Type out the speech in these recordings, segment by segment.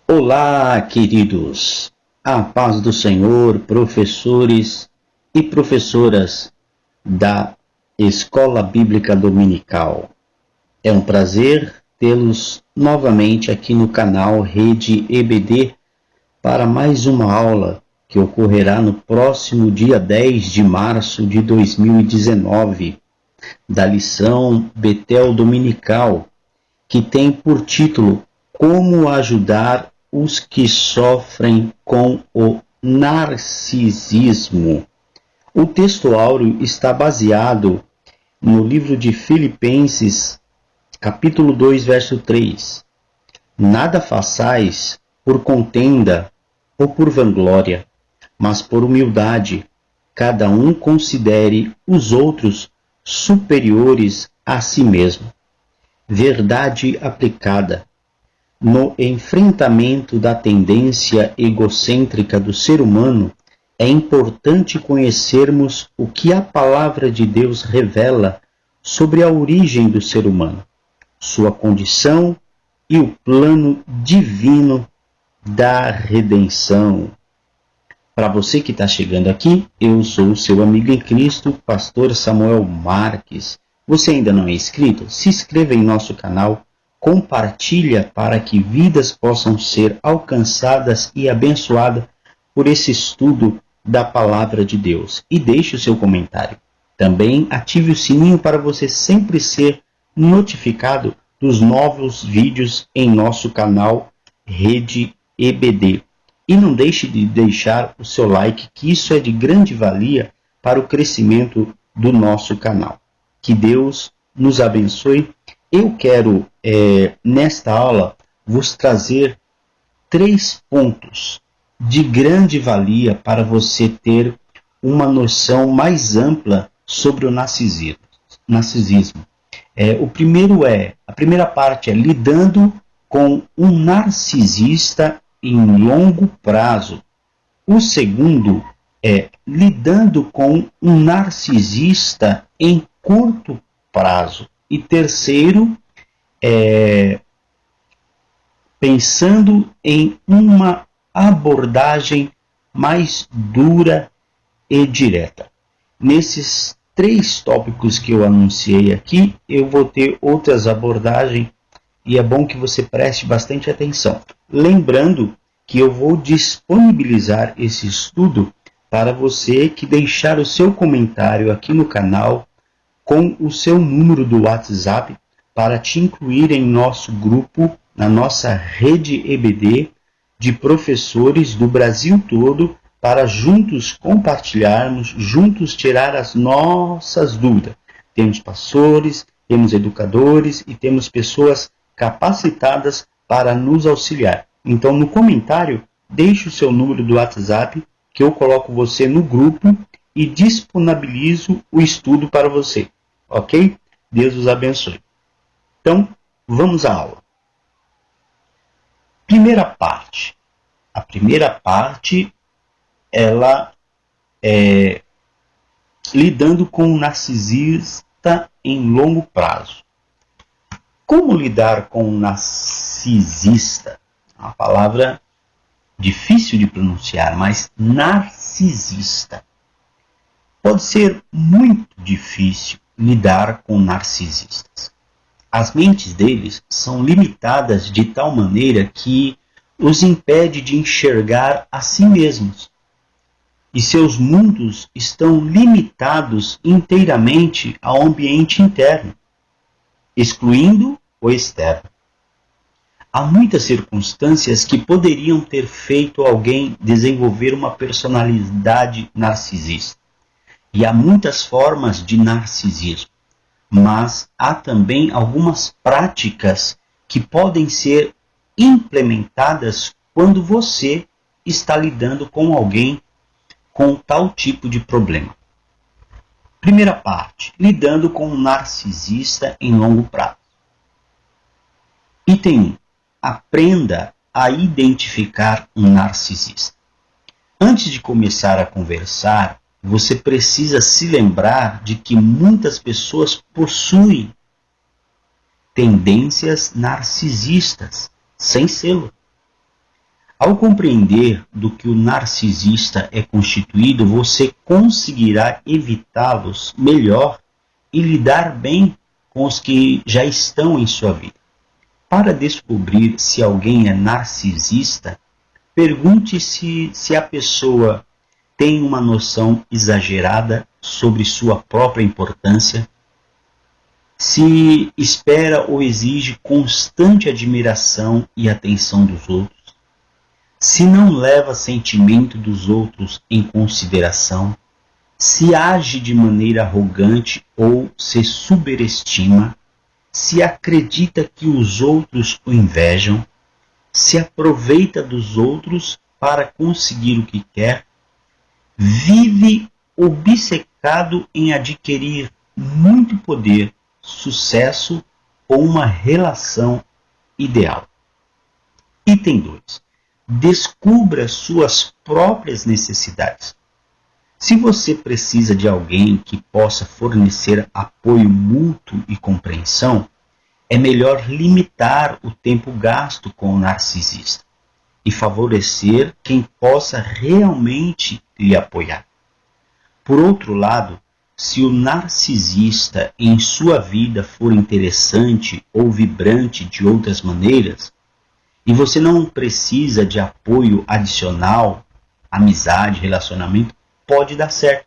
Olá, queridos! A paz do Senhor, professores e professoras da Escola Bíblica Dominical. É um prazer tê-los novamente aqui no canal Rede EBD para mais uma aula que ocorrerá no próximo dia 10 de março de 2019, da lição Betel Dominical, que tem por título Como ajudar os que sofrem com o narcisismo. O texto áureo está baseado no livro de Filipenses, capítulo 2, verso 3. Nada façais por contenda ou por vanglória, mas por humildade, cada um considere os outros superiores a si mesmo. Verdade aplicada. No enfrentamento da tendência egocêntrica do ser humano, é importante conhecermos o que a palavra de Deus revela sobre a origem do ser humano, sua condição e o plano divino da redenção. Para você que está chegando aqui, eu sou o seu amigo em Cristo, pastor Samuel Marques. Você ainda não é inscrito? Se inscreva em nosso canal, compartilha para que vidas possam ser alcançadas e abençoadas por esse estudo da Palavra de Deus. E deixe o seu comentário. Também ative o sininho para você sempre ser notificado dos novos vídeos em nosso canal Rede EBD. E não deixe de deixar o seu like, que isso é de grande valia para o crescimento do nosso canal. Que Deus nos abençoe. Eu quero, nesta aula, vos trazer 3 pontos de grande valia para você ter uma noção mais ampla sobre o narcisismo. A primeira parte é lidando com um narcisista em longo prazo. O segundo é lidando com um narcisista em curto prazo. E terceiro, pensando em uma abordagem mais dura e direta. Nesses 3 tópicos que eu anunciei aqui, eu vou ter outras abordagens e é bom que você preste bastante atenção. Lembrando que eu vou disponibilizar esse estudo para você que deixar o seu comentário aqui no canal com o seu número do WhatsApp para te incluir em nosso grupo, na nossa rede EBD de professores do Brasil todo, para juntos compartilharmos, juntos tirar as nossas dúvidas. Temos pastores, temos educadores e temos pessoas capacitadas para nos auxiliar. Então, no comentário, deixe o seu número do WhatsApp, que eu coloco você no grupo e disponibilizo o estudo para você. Ok? Deus os abençoe. Então, vamos à aula. Primeira parte. A primeira parte, ela é lidando com um narcisista em longo prazo. Como lidar com um narcisista? Uma palavra difícil de pronunciar, mas narcisista. Pode ser muito difícil lidar com narcisistas. As mentes deles são limitadas de tal maneira que os impede de enxergar a si mesmos. E seus mundos estão limitados inteiramente ao ambiente interno, excluindo o externo. Há muitas circunstâncias que poderiam ter feito alguém desenvolver uma personalidade narcisista. E há muitas formas de narcisismo, mas há também algumas práticas que podem ser implementadas quando você está lidando com alguém com tal tipo de problema. Primeira parte, lidando com um narcisista em longo prazo. Item 1. Aprenda a identificar um narcisista. Antes de começar a conversar, você precisa se lembrar de que muitas pessoas possuem tendências narcisistas, sem sê-lo. Ao compreender do que o narcisista é constituído, você conseguirá evitá-los melhor e lidar bem com os que já estão em sua vida. Para descobrir se alguém é narcisista, pergunte-se se a pessoa tem uma noção exagerada sobre sua própria importância, se espera ou exige constante admiração e atenção dos outros, se não leva sentimento dos outros em consideração, se age de maneira arrogante ou se superestima, se acredita que os outros o invejam, se aproveita dos outros para conseguir o que quer, vive obcecado em adquirir muito poder, sucesso ou uma relação ideal. Item 2. Descubra suas próprias necessidades. Se você precisa de alguém que possa fornecer apoio mútuo e compreensão, é melhor limitar o tempo gasto com o narcisista e favorecer quem possa realmente lhe apoiar. Por outro lado, se o narcisista em sua vida for interessante ou vibrante de outras maneiras, e você não precisa de apoio adicional, amizade, relacionamento, pode dar certo.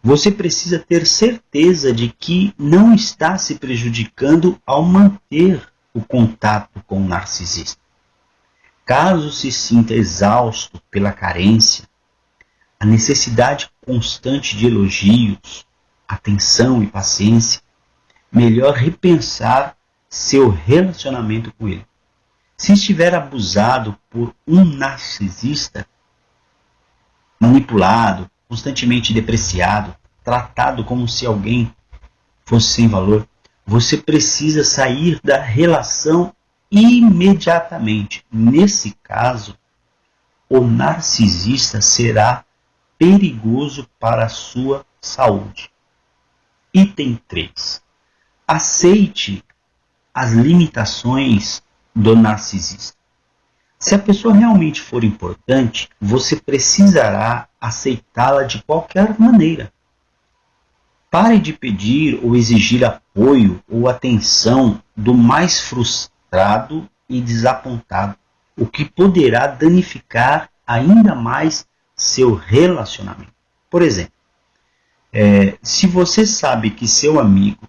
Você precisa ter certeza de que não está se prejudicando ao manter o contato com o narcisista. Caso se sinta exausto pela carência, a necessidade constante de elogios, atenção e paciência, melhor repensar seu relacionamento com ele. Se estiver abusado por um narcisista, manipulado, constantemente depreciado, tratado como se alguém fosse sem valor, você precisa sair da relação imediatamente. Nesse caso, o narcisista será perigoso para a sua saúde. Item 3. Aceite as limitações do narcisista. Se a pessoa realmente for importante, você precisará aceitá-la de qualquer maneira. Pare de pedir ou exigir apoio ou atenção do mais frustrado e desapontado, o que poderá danificar ainda mais seu relacionamento. Por exemplo, se você sabe que seu amigo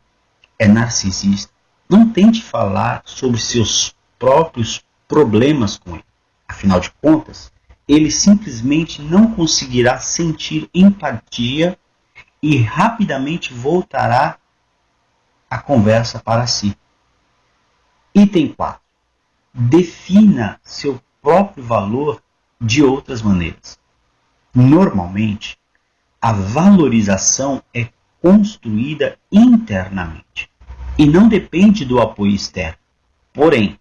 é narcisista, não tente falar sobre seus próprios problemas com ele. Afinal de contas, ele simplesmente não conseguirá sentir empatia e rapidamente voltará a conversa para si. Item 4. Defina seu próprio valor de outras maneiras. Normalmente, a valorização é construída internamente e não depende do apoio externo. Porém,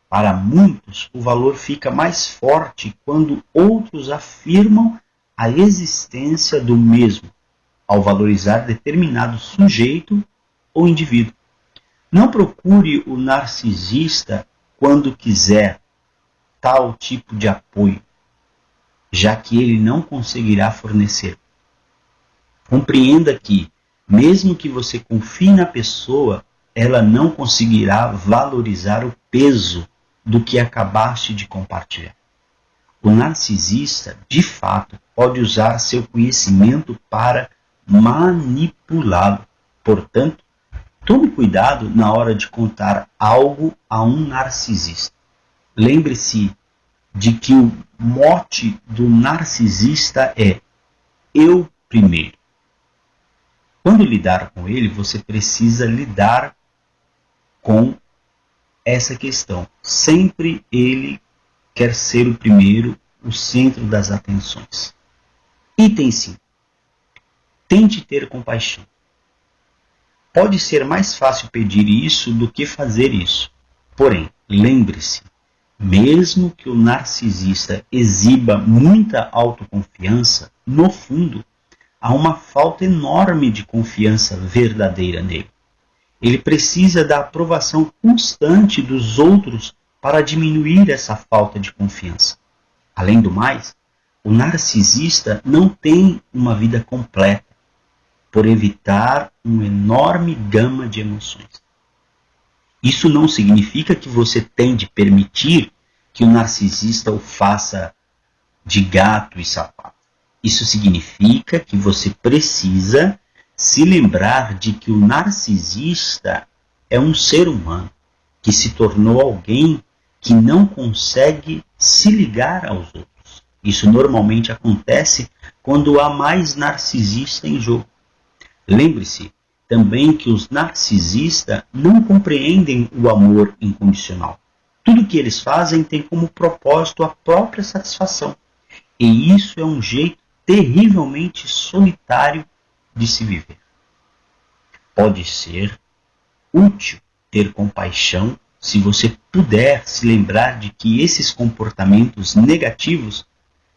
para muitos, o valor fica mais forte quando outros afirmam a existência do mesmo, ao valorizar determinado sujeito ou indivíduo. Não procure o narcisista quando quiser tal tipo de apoio, já que ele não conseguirá fornecer. Compreenda que, mesmo que você confie na pessoa, ela não conseguirá valorizar o peso do que acabaste de compartilhar. O narcisista, de fato, pode usar seu conhecimento para manipulá-lo. Portanto, tome cuidado na hora de contar algo a um narcisista. Lembre-se de que o mote do narcisista é eu primeiro. Quando lidar com ele, você precisa lidar com essa questão. Sempre ele quer ser o primeiro, o centro das atenções. Item 5. Tente ter compaixão. Pode ser mais fácil pedir isso do que fazer isso. Porém, lembre-se Mesmo que o narcisista exiba muita autoconfiança, no fundo, há uma falta enorme de confiança verdadeira nele. Ele precisa da aprovação constante dos outros para diminuir essa falta de confiança. Além do mais, o narcisista não tem uma vida completa, por evitar uma enorme gama de emoções. Isso não significa que você tem de permitir que o narcisista o faça de gato e sapato. Isso significa que você precisa se lembrar de que o narcisista é um ser humano que se tornou alguém que não consegue se ligar aos outros. Isso normalmente acontece quando há mais narcisista em jogo. Lembre-se também que os narcisistas não compreendem o amor incondicional. Tudo que eles fazem tem como propósito a própria satisfação. E isso é um jeito terrivelmente solitário de se viver. Pode ser útil ter compaixão se você puder se lembrar de que esses comportamentos negativos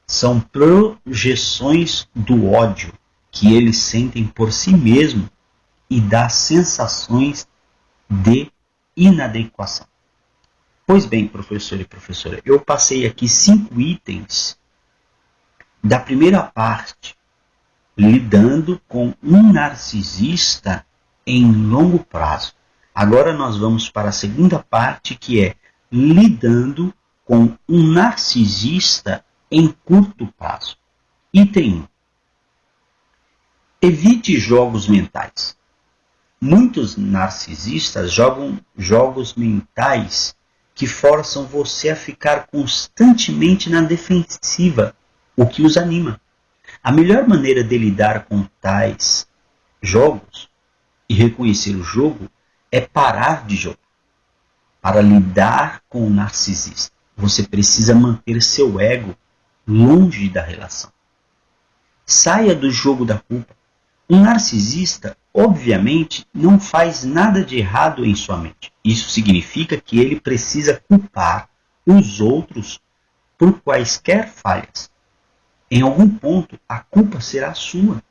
são projeções do ódio que eles sentem por si mesmos e das sensações de inadequação. Pois bem, professor e professora, eu passei aqui 5 itens da primeira parte, lidando com um narcisista em longo prazo. Agora nós vamos para a segunda parte, que é lidando com um narcisista em curto prazo. Item 1. Evite jogos mentais. Muitos narcisistas jogam jogos mentais que forçam você a ficar constantemente na defensiva, o que os anima. A melhor maneira de lidar com tais jogos e reconhecer o jogo é parar de jogar. Para lidar com o narcisista, você precisa manter seu ego longe da relação. Saia do jogo da culpa. Um narcisista, obviamente, não faz nada de errado em sua mente. Isso significa que ele precisa culpar os outros por quaisquer falhas. Em algum ponto, a culpa será sua.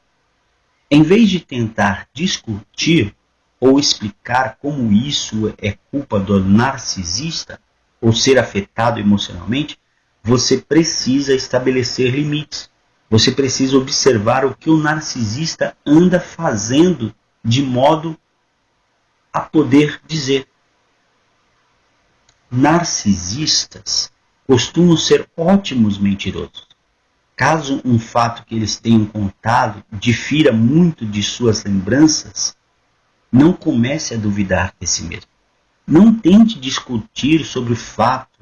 Em vez de tentar discutir ou explicar como isso é culpa do narcisista ou ser afetado emocionalmente, você precisa estabelecer limites. Você precisa observar o que o narcisista anda fazendo de modo a poder dizer. Narcisistas costumam ser ótimos mentirosos. Caso um fato que eles tenham contado difira muito de suas lembranças, não comece a duvidar de si mesmo. Não tente discutir sobre o fato,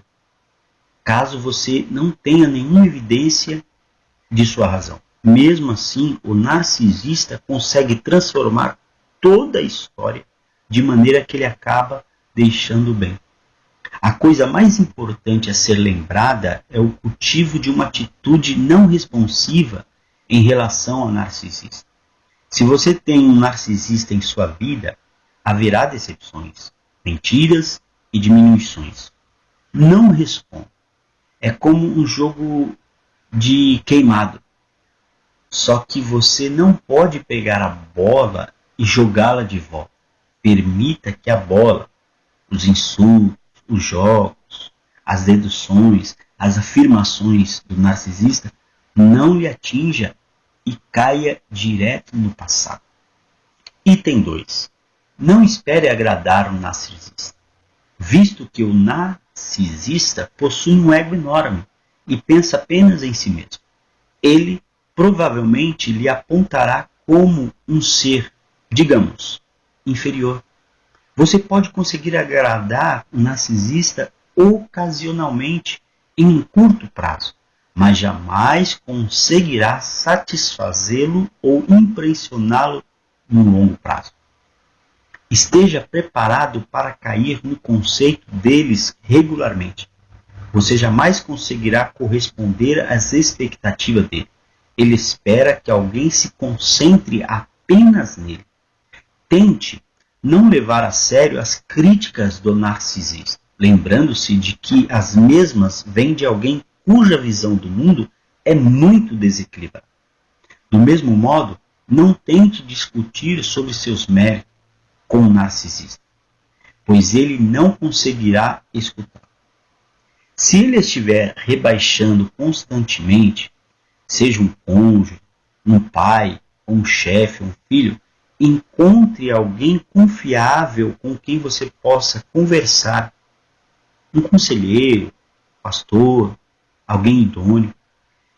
caso você não tenha nenhuma evidência de sua razão. Mesmo assim, o narcisista consegue transformar toda a história de maneira que ele acaba deixando bem. A coisa mais importante a ser lembrada é o cultivo de uma atitude não responsiva em relação ao narcisista. Se você tem um narcisista em sua vida, haverá decepções, mentiras e diminuições. Não responda. É como um jogo de queimado. Só que você não pode pegar a bola e jogá-la de volta. Permita que a bola, os insultos, os jogos, as deduções, as afirmações do narcisista não lhe atinja e caia direto no passado. Item 2. Não espere agradar o narcisista, visto que o narcisista possui um ego enorme e pensa apenas em si mesmo. Ele provavelmente lhe apontará como um ser, digamos, inferior. Você pode conseguir agradar o narcisista ocasionalmente em um curto prazo, mas jamais conseguirá satisfazê-lo ou impressioná-lo no longo prazo. Esteja preparado para cair no conceito deles regularmente. Você jamais conseguirá corresponder às expectativas dele. Ele espera que alguém se concentre apenas nele. Tente não levar a sério as críticas do narcisista. lembrando-se de que as mesmas vêm de alguém cuja visão do mundo é muito desequilibrada. Do mesmo modo, não tente discutir sobre seus méritos com o narcisista, pois ele não conseguirá escutar. Se ele estiver rebaixando constantemente, seja um cônjuge, um pai, um chefe, um filho, encontre alguém confiável com quem você possa conversar. Um conselheiro, pastor, alguém idôneo.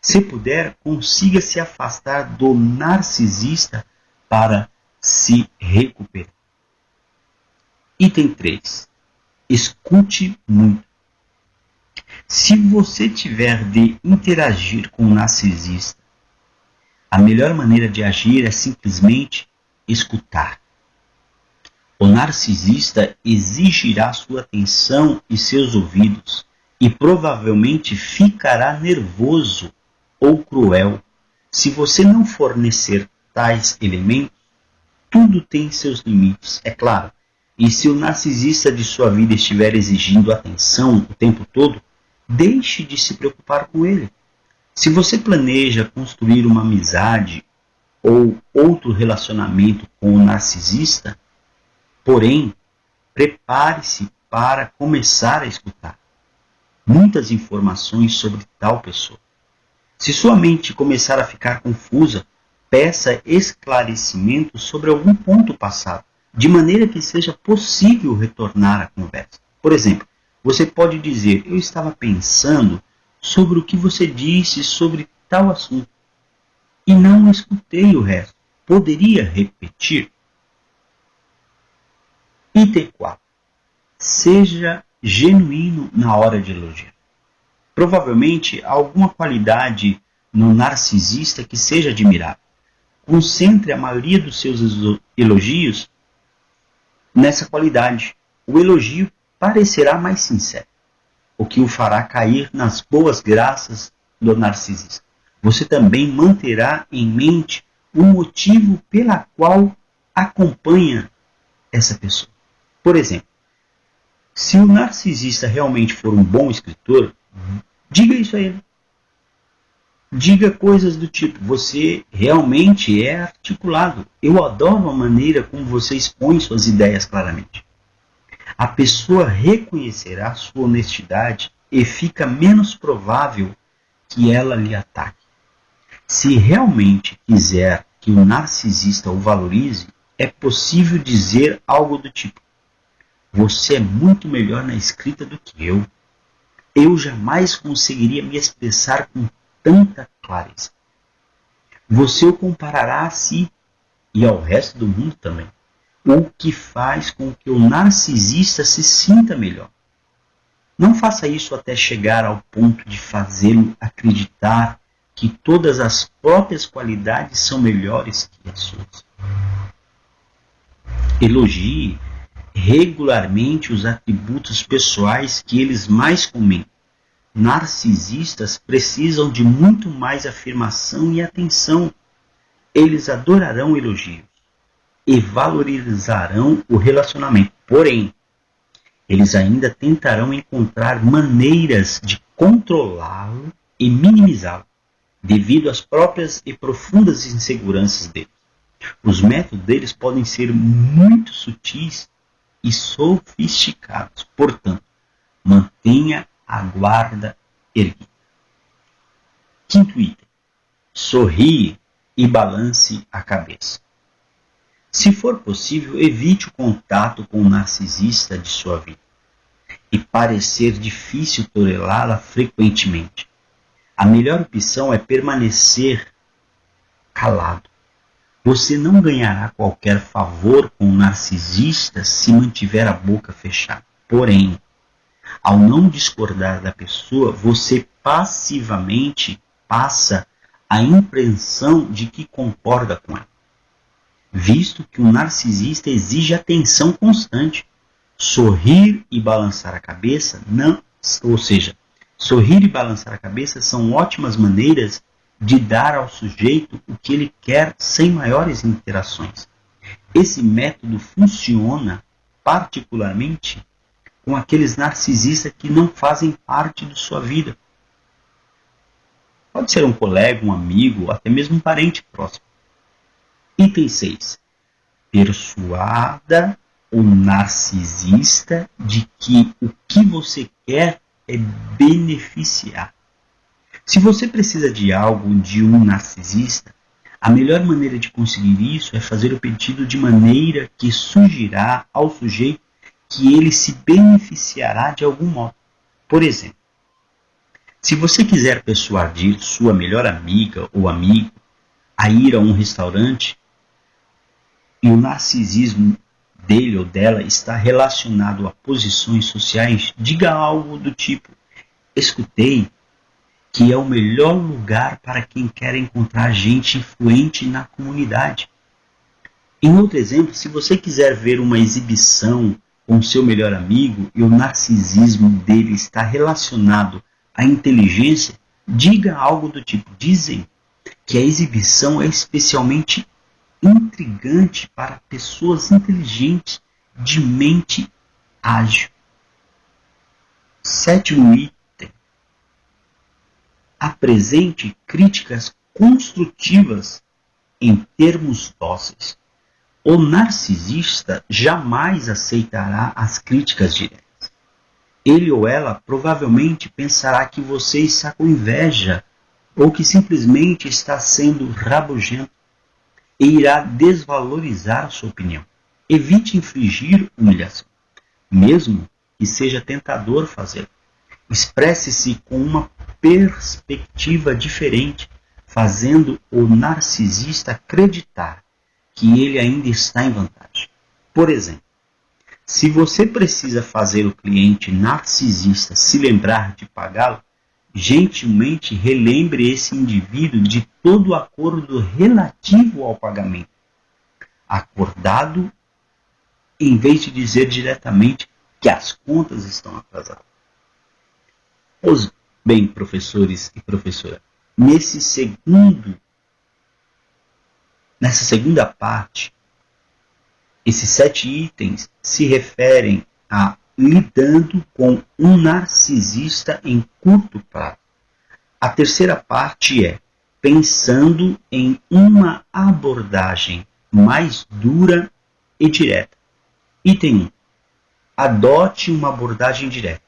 Se puder, consiga se afastar do narcisista para se recuperar. Item 3. Escute muito. Se você tiver de interagir com o narcisista, a melhor maneira de agir é simplesmente escutar. O narcisista exigirá sua atenção e seus ouvidos e provavelmente ficará nervoso ou cruel se você não fornecer tais elementos. Tudo tem seus limites, é claro. E se o narcisista de sua vida estiver exigindo atenção o tempo todo, deixe de se preocupar com ele. Se você planeja construir uma amizade ou outro relacionamento com o narcisista, porém, prepare-se para começar a escutar muitas informações sobre tal pessoa. Se sua mente começar a ficar confusa, peça esclarecimento sobre algum ponto passado, de maneira que seja possível retornar à conversa. Por exemplo, você pode dizer: eu estava pensando sobre o que você disse sobre tal assunto e não escutei o resto. Poderia repetir? Item 4. Seja genuíno na hora de elogiar. Provavelmente há alguma qualidade no narcisista que seja admirável. Concentre a maioria dos seus elogios nessa qualidade. O elogio parecerá mais sincero, o que o fará cair nas boas graças do narcisista. Você também manterá em mente o motivo pela qual acompanha essa pessoa. Por exemplo, se o narcisista realmente for um bom escritor, diga isso a ele. Diga coisas do tipo: você realmente é articulado. Eu adoro a maneira como você expõe suas ideias claramente. A pessoa reconhecerá sua honestidade e fica menos provável que ela lhe ataque. Se realmente quiser que o narcisista o valorize, é possível dizer algo do tipo: você é muito melhor na escrita do que eu. Eu jamais conseguiria me expressar com tanta clareza. Você o comparará a si e ao resto do mundo também, o que faz com que o narcisista se sinta melhor. Não faça isso até chegar ao ponto de fazê-lo acreditar que todas as próprias qualidades são melhores que as suas. Elogie regularmente os atributos pessoais que eles mais comentam. Narcisistas precisam de muito mais afirmação e atenção. Eles adorarão elogios e valorizarão o relacionamento. Porém, eles ainda tentarão encontrar maneiras de controlá-lo e minimizá-lo, devido às próprias e profundas inseguranças deles. Os métodos deles podem ser muito sutis e sofisticados. Portanto, mantenha a guarda erguida. Quinto item. Sorrie e balance a cabeça. Se for possível, evite o contato com o narcisista de sua vida e parecer difícil tolerá-la frequentemente. A melhor opção é permanecer calado. Você não ganhará qualquer favor com o narcisista se mantiver a boca fechada. Porém, ao não discordar da pessoa, você passivamente passa a impressão de que concorda com ela, visto que o narcisista exige atenção constante. Sorrir e balançar a cabeça sorrir e balançar a cabeça são ótimas maneiras de dar ao sujeito o que ele quer sem maiores interações. Esse método funciona particularmente com aqueles narcisistas que não fazem parte da sua vida. Pode ser um colega, um amigo, até mesmo um parente próximo. Item 6. Persuada o narcisista de que o que você quer é beneficiar. Se você precisa de algo de um narcisista, a melhor maneira de conseguir isso é fazer o pedido de maneira que sugerirá ao sujeito que ele se beneficiará de algum modo. Por exemplo, se você quiser persuadir sua melhor amiga ou amigo a ir a um restaurante e o narcisismo dele ou dela está relacionado a posições sociais, diga algo do tipo: escutei que é o melhor lugar para quem quer encontrar gente influente na comunidade. Em outro exemplo, se você quiser ver uma exibição com seu melhor amigo e o narcisismo dele está relacionado à inteligência, diga algo do tipo: dizem que a exibição é especialmente intrigante para pessoas inteligentes de mente ágil. 7º item. Apresente críticas construtivas em termos dóceis. O narcisista jamais aceitará as críticas diretas. Ele ou ela provavelmente pensará que você está com inveja ou que simplesmente está sendo rabugento e irá desvalorizar sua opinião. Evite infligir humilhação, mesmo que seja tentador fazê-lo. Expresse-se com uma perspectiva diferente, fazendo o narcisista acreditar que ele ainda está em vantagem. Por exemplo, se você precisa fazer o cliente narcisista se lembrar de pagá-lo, gentilmente relembre esse indivíduo de todo o acordo relativo ao pagamento acordado, em vez de dizer diretamente que as contas estão atrasadas. Pois bem, professores e professoras, nessa segunda parte, esses 7 itens se referem a lidando com um narcisista em curto prazo. A terceira parte é pensando em uma abordagem mais dura e direta. Item 1. Adote uma abordagem direta.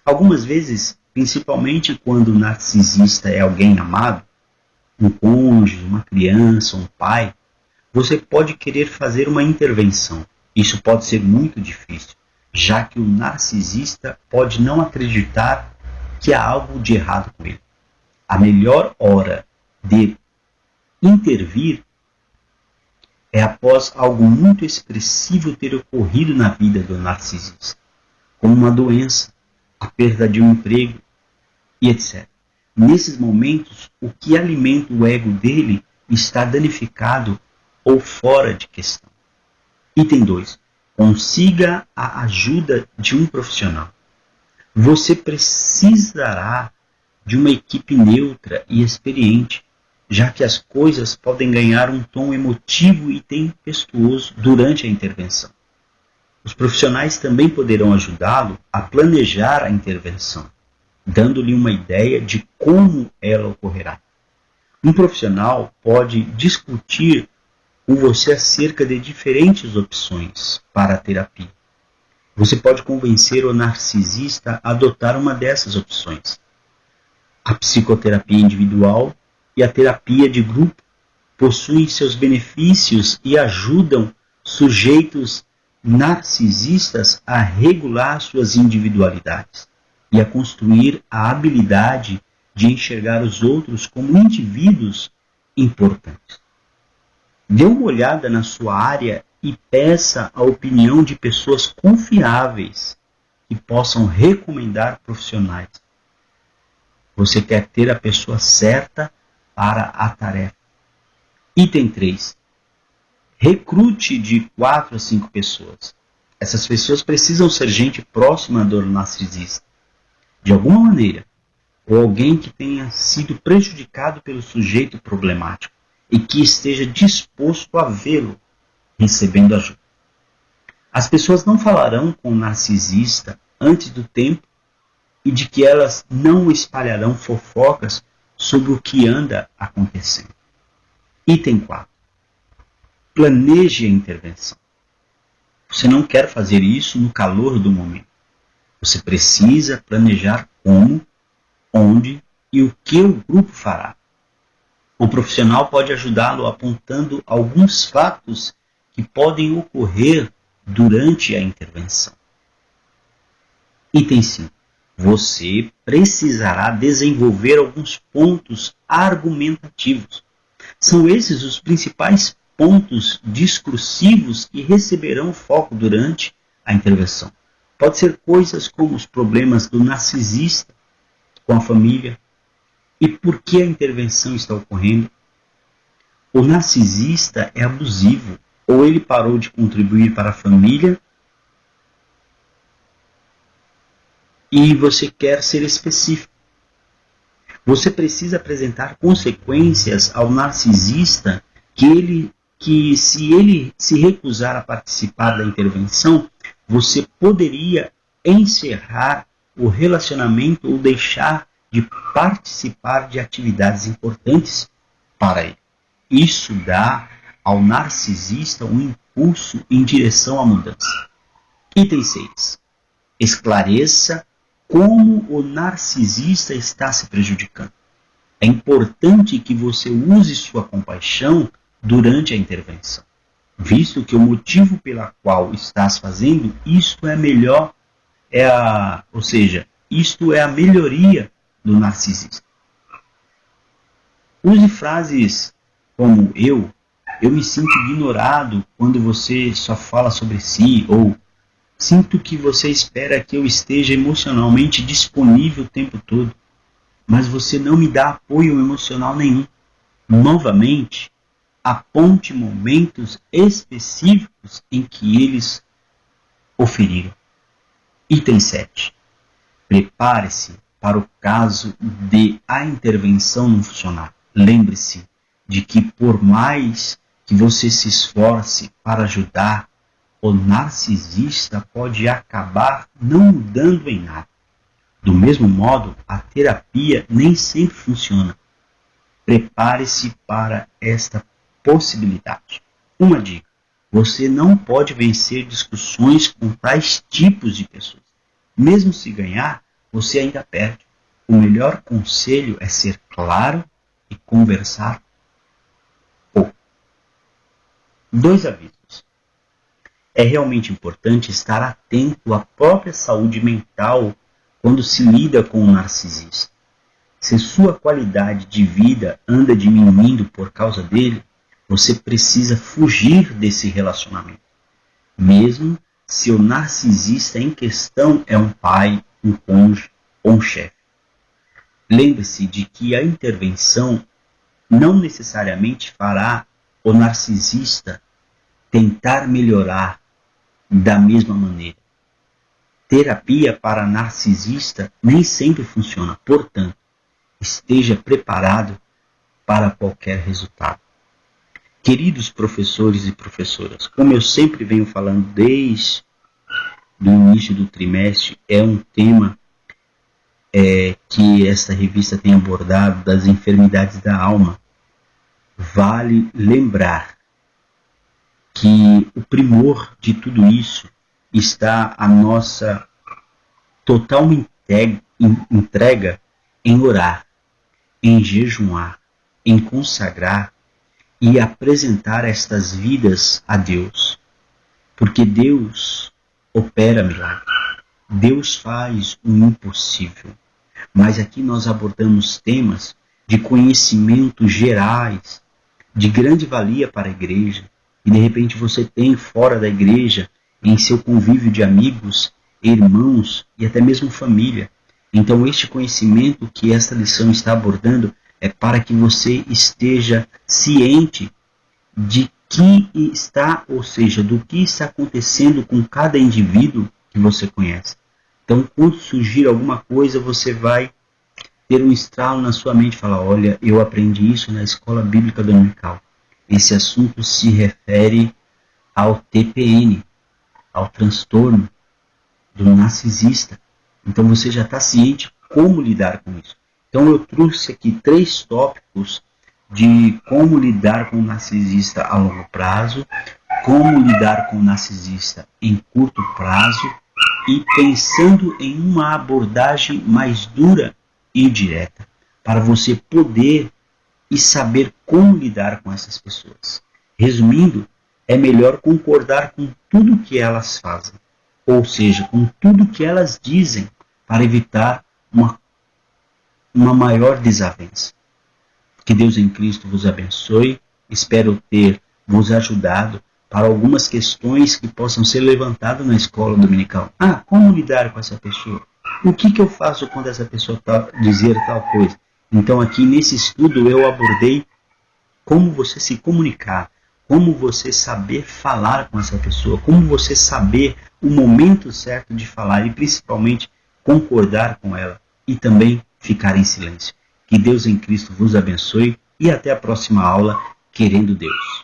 Algumas vezes, principalmente quando o narcisista é alguém amado, um cônjuge, uma criança, um pai, você pode querer fazer uma intervenção. Isso pode ser muito difícil, já que o narcisista pode não acreditar que há algo de errado com ele. A melhor hora de intervir é após algo muito expressivo ter ocorrido na vida do narcisista, como uma doença, a perda de um emprego e etc. Nesses momentos, o que alimenta o ego dele está danificado ou fora de questão. Item 2. Consiga a ajuda de um profissional. Você precisará de uma equipe neutra e experiente, já que as coisas podem ganhar um tom emotivo e tempestuoso durante a intervenção. Os profissionais também poderão ajudá-lo a planejar a intervenção, dando-lhe uma ideia de como ela ocorrerá. Um profissional pode discutir com você acerca de diferentes opções para a terapia. Você pode convencer o narcisista a adotar uma dessas opções. A psicoterapia individual e a terapia de grupo possuem seus benefícios e ajudam sujeitos narcisistas a regular suas individualidades e a construir a habilidade de enxergar os outros como indivíduos importantes. Dê uma olhada na sua área e peça a opinião de pessoas confiáveis que possam recomendar profissionais. Você quer ter a pessoa certa para a tarefa. Item 3. Recrute de 4 a 5 pessoas. Essas pessoas precisam ser gente próxima do narcisista, de alguma maneira, ou alguém que tenha sido prejudicado pelo sujeito problemático e que esteja disposto a vê-lo recebendo ajuda. As pessoas não falarão com o narcisista antes do tempo e de que elas não espalharão fofocas sobre o que anda acontecendo. Item 4. Planeje a intervenção. Você não quer fazer isso no calor do momento. Você precisa planejar como, onde e o que o grupo fará. O profissional pode ajudá-lo apontando alguns fatos que podem ocorrer durante a intervenção. Item 5. Você precisará desenvolver alguns pontos argumentativos. São esses os principais pontos discursivos que receberão foco durante a intervenção. Pode ser coisas como os problemas do narcisista com a família e por que a intervenção está ocorrendo. O narcisista é abusivo ou ele parou de contribuir para a família e você quer ser específico. Você precisa apresentar consequências ao narcisista que se ele se recusar a participar da intervenção, você poderia encerrar o relacionamento ou deixar de participar de atividades importantes para ele. Isso dá ao narcisista um impulso em direção à mudança. Item 6. Esclareça como o narcisista está se prejudicando. É importante que você use sua compaixão durante a intervenção, visto que o motivo pela qual estás fazendo isto é melhor, isto é a melhoria do narcisista. Use frases como eu me sinto ignorado quando você só fala sobre si, ou sinto que você espera que eu esteja emocionalmente disponível o tempo todo, mas você não me dá apoio emocional nenhum. Novamente, aponte momentos específicos em que eles oferiram. Item 7. Prepare-se para o caso de a intervenção não funcionar. Lembre-se de que por mais que você se esforce para ajudar, o narcisista pode acabar não mudando em nada. Do mesmo modo, a terapia nem sempre funciona. Prepare-se para esta possibilidade. Uma dica: você não pode vencer discussões com tais tipos de pessoas. Mesmo se ganhar, você ainda perde. O melhor conselho é ser claro e conversar pouco. 2 avisos. É realmente importante estar atento à própria saúde mental quando se lida com o narcisista. Se sua qualidade de vida anda diminuindo por causa dele, você precisa fugir desse relacionamento. Mesmo se o narcisista em questão é um pai, um cônjuge ou um chefe. Lembre-se de que a intervenção não necessariamente fará o narcisista tentar melhorar da mesma maneira. Terapia para narcisista nem sempre funciona, portanto, esteja preparado para qualquer resultado. Queridos professores e professoras, como eu sempre venho falando desde o início do trimestre, é um tema que esta revista tem abordado, das enfermidades da alma. Vale lembrar que o primor de tudo isso está a nossa total entrega em orar, em jejuar, em consagrar e apresentar estas vidas a Deus. Porque Deus opera milagre. Deus faz o impossível. Mas aqui nós abordamos temas de conhecimento gerais, de grande valia para a igreja. E de repente você tem fora da igreja, em seu convívio de amigos, irmãos e até mesmo família. Então este conhecimento que esta lição está abordando é para que você esteja ciente de que está, ou seja, do que está acontecendo com cada indivíduo que você conhece. Então, quando surgir alguma coisa, você vai ter um estralo na sua mente e falar: olha, eu aprendi isso na escola bíblica dominical. Esse assunto se refere ao TPN, ao transtorno do narcisista. Então você já está ciente como lidar com isso. Então eu trouxe aqui 3 tópicos de como lidar com o narcisista a longo prazo, como lidar com o narcisista em curto prazo e pensando em uma abordagem mais dura e direta, para você poder e saber como lidar com essas pessoas. Resumindo, é melhor concordar com tudo que elas fazem, ou seja, com tudo que elas dizem, para evitar uma maior desavença. Que Deus em Cristo vos abençoe. Espero ter vos ajudado para algumas questões que possam ser levantadas na escola dominical. Como lidar com essa pessoa? O que eu faço quando essa pessoa dizer tal coisa? Então aqui nesse estudo eu abordei como você se comunicar, como você saber falar com essa pessoa, como você saber o momento certo de falar e principalmente concordar com ela e também ficar em silêncio. Que Deus em Cristo vos abençoe e até a próxima aula, querendo Deus.